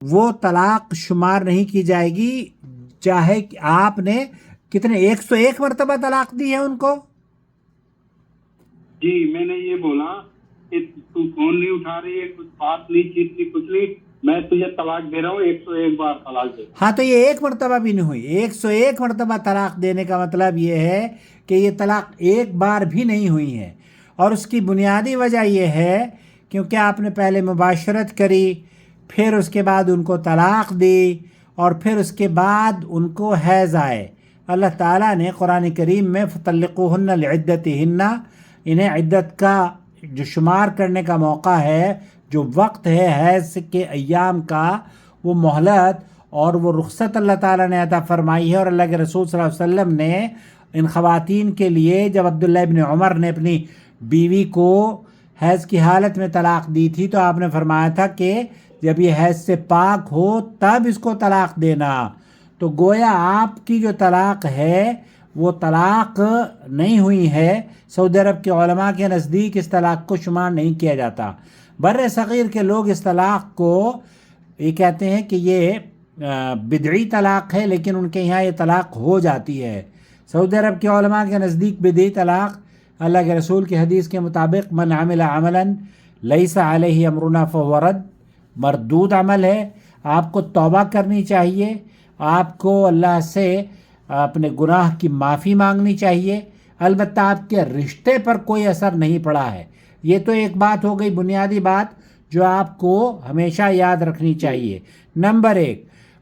وہ طلاق شمار نہیں کی جائے گی چاہے کہ آپ نے کتنے 101 مرتبہ طلاق دی ہے ان کو. جی میں نے یہ بولا کہ تو فون نہیں اٹھا رہی ہے, کچھ بات نہیں چیت نہیں کچھ نہیں, میں تجھے طلاق دے رہا ہوں 101 بار طلاق دے. ہاں تو یہ 1 مرتبہ بھی نہیں ہوئی. 101 مرتبہ طلاق دینے کا مطلب یہ ہے کہ یہ طلاق ایک بار بھی نہیں ہوئی ہے. اور اس کی بنیادی وجہ یہ ہے کیونکہ آپ نے پہلے مباشرت کری, پھر اس کے بعد ان کو طلاق دی, اور پھر اس کے بعد ان کو حیض آئے. اللہ تعالیٰ نے قرآن کریم میں فطلقوہن لعدتہن, انہیں عدت کا جو شمار کرنے کا موقع ہے, جو وقت ہے حیض کے ایام کا, وہ مہلت اور وہ رخصت اللہ تعالیٰ نے عطا فرمائی ہے. اور اللہ کے رسول صلی اللہ علیہ وسلم نے ان خواتین کے لیے, جب عبداللہ ابن عمر نے اپنی بیوی کو حیض کی حالت میں طلاق دی تھی, تو آپ نے فرمایا تھا کہ جب یہ حیض سے پاک ہو تب اس کو طلاق دینا. تو گویا آپ کی جو طلاق ہے وہ طلاق نہیں ہوئی ہے. سعودی عرب کے علماء کے نزدیک اس طلاق کو شمار نہیں کیا جاتا. بر صغیر کے لوگ اس طلاق کو یہ کہتے ہیں کہ یہ بدعی طلاق ہے, لیکن ان کے یہاں یہ طلاق ہو جاتی ہے. سعودی عرب کے علماء کے نزدیک بدعی طلاق اللہ کے رسول کی حدیث کے مطابق من عمل عملا لیس علیہ امرنا فہو رد, مردود عمل ہے. آپ کو توبہ کرنی چاہیے, آپ کو اللہ سے اپنے گناہ کی معافی مانگنی چاہیے, البتہ آپ کے رشتے پر کوئی اثر نہیں پڑا ہے. یہ تو ایک بات ہو گئی, بنیادی بات جو آپ کو ہمیشہ یاد رکھنی چاہیے. نمبر 1,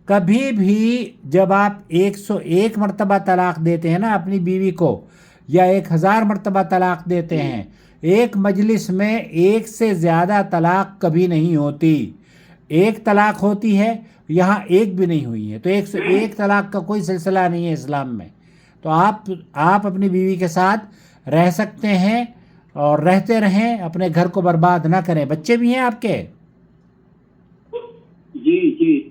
کبھی بھی جب آپ 101 مرتبہ طلاق دیتے ہیں نا اپنی بیوی کو, یا 1000 مرتبہ طلاق دیتے ہیں, ایک مجلس میں ایک سے زیادہ طلاق کبھی نہیں ہوتی. ایک طلاق ہوتی ہے, یہاں ایک بھی نہیں ہوئی ہے. تو 101 طلاق کا کوئی سلسلہ نہیں ہے اسلام میں. تو آپ اپنی بیوی کے ساتھ رہ سکتے ہیں اور رہتے رہیں, اپنے گھر کو برباد نہ کریں. بچے بھی ہیں آپ کے؟ جی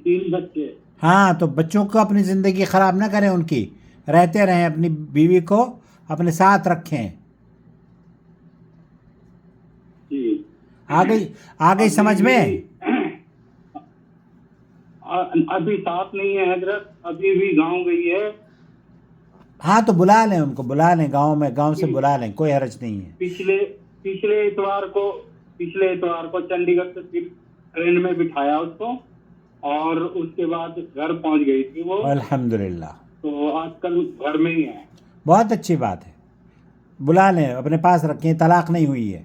3 بچے. ہاں, تو بچوں کو اپنی زندگی خراب نہ کریں, ان کی رہتے رہیں, اپنی بیوی کو اپنے ساتھ رکھیں. جی آ گئی سمجھ میں؟ ابھی ساتھ نہیں ہے حضرت, ابھی بھی گاؤں گئی ہے. ہاں تو بلا لیں ان کو, بلا لیں گاؤں سے بلا لیں, کوئی حرج نہیں ہے. پچھلے اتوار کو چنڈی گڑھ سے پھر ٹرین میں بٹھایا اس کو, اور اس کے بعد گھر پہنچ گئی تھی وہ. الحمدللہ. تو آج کل گھر میں ہی ہے. بہت اچھی بات ہے, بلا لیں, اپنے پاس رکھیں, طلاق نہیں ہوئی ہے.